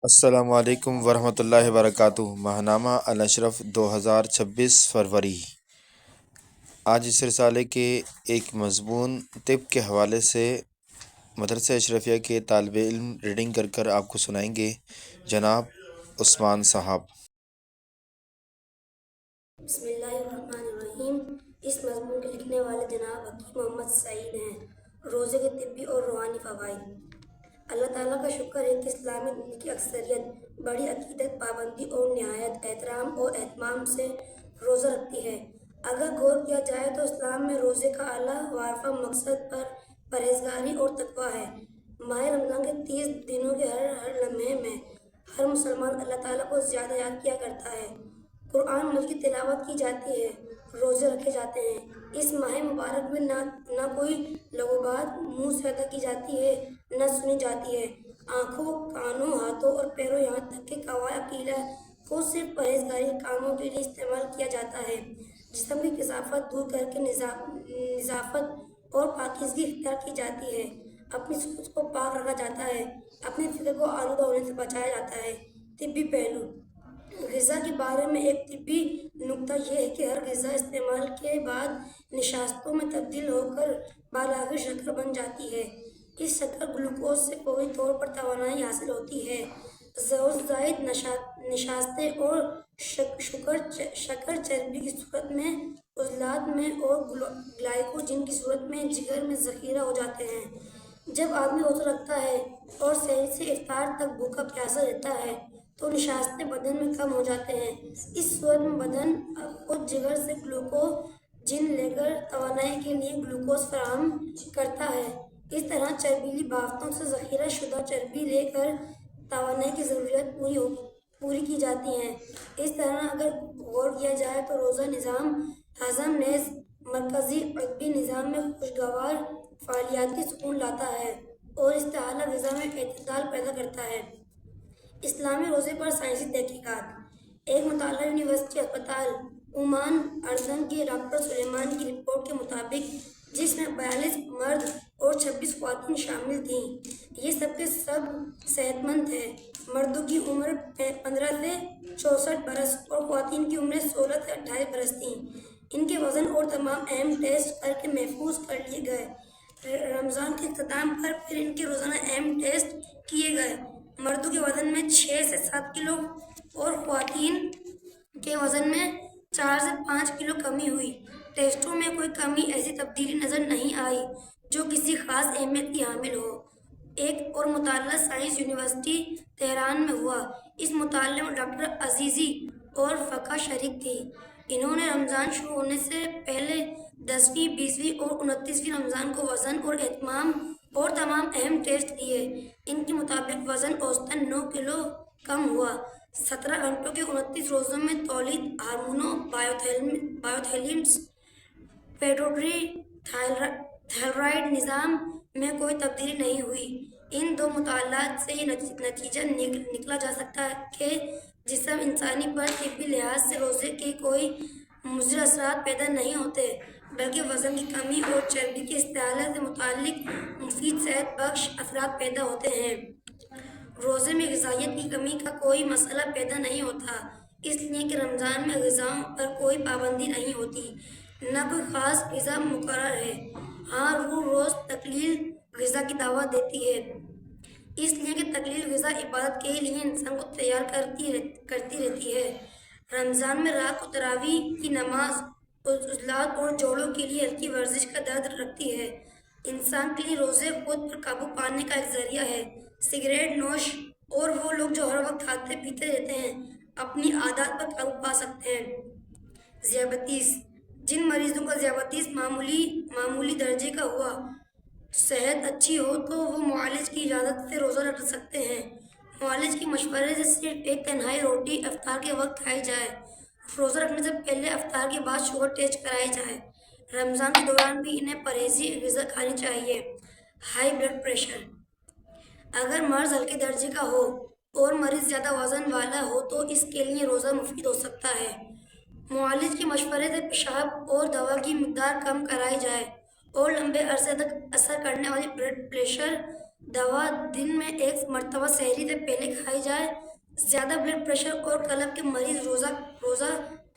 السلام علیکم ورحمۃ اللہ وبرکاتہ۔ ماہنامہ الاشرف 2026 فروری۔ آج اس رسالے کے ایک مضمون طب کے حوالے سے مدرسہ اشرفیہ کے طالب علم ریڈنگ کر آپ کو سنائیں گے جناب عثمان صاحب۔ بسم اللہ الرحمن الرحیم۔ اس مضمون کے لکھنے والے جناب حکیم محمد سعید ہیں۔ روزے کے طبی اور روحانی فوائد۔ اللہ تعالیٰ کا شکر ہے کہ اسلامی دین کی اکثریت بڑی عقیدت، پابندی اور نہایت احترام اور اہتمام سے روزہ رکھتی ہے۔ اگر غور کیا جائے تو اسلام میں روزے کا اعلیٰ وارفہ مقصد پرہیزگاری اور تقویٰ ہے۔ ماہ رمضان کے 30 دنوں کے ہر لمحے میں ہر مسلمان اللہ تعالیٰ کو زیادہ یاد کیا کرتا ہے۔ قرآن مجید کی تلاوت کی جاتی ہے، روزے رکھے جاتے ہیں۔ اس ماہ مبارک میں نہ کوئی لغو بات منہ سے ادا کی جاتی ہے نہ سنی جاتی ہے۔ آنکھوں، کانوں، ہاتھوں اور پیروں یہاں تک کہ قوائے عقیلہ کو صرف پرہیزگاری کے کاموں کے لیے استعمال کیا جاتا ہے۔ جسم کی کثافت دور کر کے نظافت اور پاکیزگی اختیار کی جاتی ہے۔ اپنی سوچ کو پاک رکھا جاتا ہے، اپنی فکر کو آلودہ ہونے سے بچایا جاتا ہے۔ طبی پہلو۔ غذا کے بارے میں ایک طبی نکتہ یہ ہے کہ ہر غذا استعمال کے بعد نشاستوں میں تبدیل ہو کر بالآخر شکر بن جاتی ہے۔ اس شکر گلوکوز سے فوری طور پر توانائی حاصل ہوتی ہے۔ زائد نشاستیں اور شکر چربی کی صورت میں عضلات میں اور گلائکوجن کی صورت میں جگر میں ذخیرہ ہو جاتے ہیں۔ جب آدمی روزہ رکھتا ہے اور سحر سے افطار تک بھوکا پیاسا رہتا ہے تو نشاستیں بدن میں کم ہو جاتے ہیں۔ اس صورت میں بدن خود جگر سے گلوکوجن لے کر توانائی کے لیے گلوکوز فراہم کرتا ہے۔ اس طرح چربیلی بافتوں سے ذخیرہ شدہ چربی لے کر توانائی کی ضروریات پوری کی جاتی ہیں۔ اس طرح اگر غور کیا جائے تو روزہ نظام ہضم نیز مرکزی عصبی نظام میں خوشگوار فعالیاتی سکون لاتا ہے اور استحالہ غذا میں اعتدال پیدا کرتا ہے۔ اسلامی روزے پر سائنسی تحقیقات۔ ایک مطالعہ یونیورسٹی ہسپتال عمان اردن کے ڈاکٹر سلیمان کی رپورٹ کے مطابق، جس میں 42 مرد اور 26 خواتین شامل تھیں، یہ سب کے سب صحت مند تھے۔ مردوں کی عمر 15 سے 64 برس اور خواتین کی عمریں 16 سے 28 برس تھیں۔ ان کے وزن اور تمام اہم ٹیسٹ کر کے محفوظ کر لیے گئے۔ رمضان کے اختتام پر پھر ان کے روزانہ اہم ٹیسٹ کیے گئے۔ مردوں کے وزن میں 6 سے 7 کلو اور خواتین کے وزن میں 4 سے 5 کلو کمی ہوئی۔ ٹیسٹوں میں کوئی کمی ایسی تبدیلی نظر نہیں آئی جو کسی خاص اہمیت کی حامل ہو۔ ایک اور مطالعہ سائنس یونیورسٹی تہران میں ہوا۔ اس مطالعے میں ڈاکٹر عزیزی اور فقہ شریک تھی۔ انہوں نے رمضان شروع ہونے سے پہلے 10ویں، 20ویں اور 29ویں رمضان کو وزن اور اہتمام اور تمام اہم ٹیسٹ لیے۔ ان کے مطابق وزن اوسطاً 9 کلو کم ہوا۔ 17 گھنٹوں کے 29 روزوں میں تولید ہارمونوں، بایوتھیلمز، پیٹوٹری، تھائرائیڈ نظام میں کوئی تبدیلی نہیں ہوئی۔ ان دو مطالعات سے یہ نتیجہ نکلا جا سکتا ہے کہ جسم انسانی پر طبی لحاظ سے روزے کے کوئی مضر اثرات پیدا نہیں ہوتے، بلکہ وزن کی کمی اور چربی کے استحالہ سے متعلق مفید صحت بخش اثرات پیدا ہوتے ہیں۔ روزے میں غذائیت کی کمی کا کوئی مسئلہ پیدا نہیں ہوتا، اس لیے کہ رمضان میں غذاؤں پر کوئی پابندی نہیں ہوتی، نہ کوئی خاص غذا مقرر ہے۔ ہاں، روح روز تقلیل غذا کی دعوت دیتی ہے، اس لیے کہ تقلیل غذا عبادت کے لیے انسان کو تیار کرتی رہتی ہے۔ رمضان میں رات کو تراویح کی نماز عضلات اور جوڑوں کے لیے ہلکی ورزش کا درد رکھتی ہے۔ انسان کے لیے روزے خود پر قابو پانے کا ایک ذریعہ ہے۔ سگریٹ نوش اور وہ لوگ جو ہر وقت کھاتے پیتے رہتے ہیں اپنی عادات پر قابو پا سکتے ہیں۔ ذیابیطس۔ جن مریضوں کا ذیابیطس معمولی درجے کا ہوا، صحت اچھی ہو تو وہ معالج کی اجازت سے روزہ رکھ سکتے ہیں۔ معالج کے مشورے سے صرف ایک تنہائی روٹی افطار کے وقت کھائی جائے۔ روزہ رکھنے سے پہلے افطار کے بعد شوگر ٹیسٹ کرائی جائے۔ رمضان کے دوران بھی انہیں پرہیزی غذا کھانی چاہیے۔ High blood pressure. اگر مرض ہلکے درجے کا ہو اور مریض زیادہ وزن والا ہو تو اس کے لیے روزہ مفید ہو سکتا ہے۔ معالج کے مشورے سے پیشاب اور دوا کی مقدار کم کرائی جائے اور لمبے عرصے تک اثر کرنے والی بلڈ پریشر دوا دن میں 1 مرتبہ سحری سے پہلے کھائی جائے. زیادہ بلڈ پریشر اور قلب کے مریض روزہ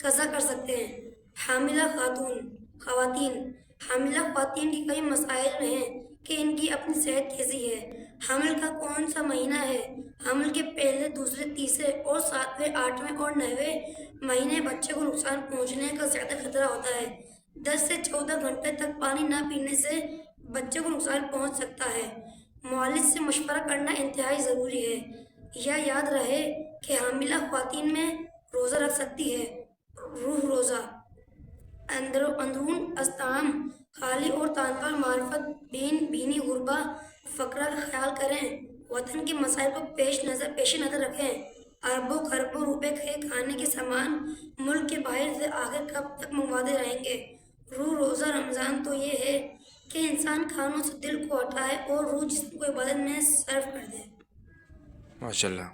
قضا کر سکتے ہیں. حاملہ خواتین کی کئی مسائل ہیں کہ ان کی اپنی صحت کیسی ہے. حمل کا کون سا مہینہ ہے؟ حمل کے پہلے، دوسرے، تیسرے اور 7ویں، 8ویں اور 9ویں مہینے بچے کو نقصان پہنچنے کا زیادہ خطرہ ہوتا ہے. 10 سے 14 گھنٹے تک پانی نہ پینے سے بچے کو نقصان پہنچ سکتا ہے. معالج سے مشورہ کرنا انتہائی ضروری ہے. یہ یاد رہے کہ حاملہ خواتین میں روزہ رکھ سکتی ہے. روح روزہ اندرون استعام خالی اور تانور معرفت بینی غربہ فقرہ کا خیال کریں. وطن کے مسائل کو پیش نظر رکھیں. اربوں خربوں روپے کے کھانے کے سامان ملک کے باہر سے آخر کب تک منگواتے رہیں گے؟ روح روزہ رمضان تو یہ ہے کہ انسان کھانوں سے دل کو ہٹائے اور روح جسم کو عبادت میں صرف کر دے. ماشاء اللہ.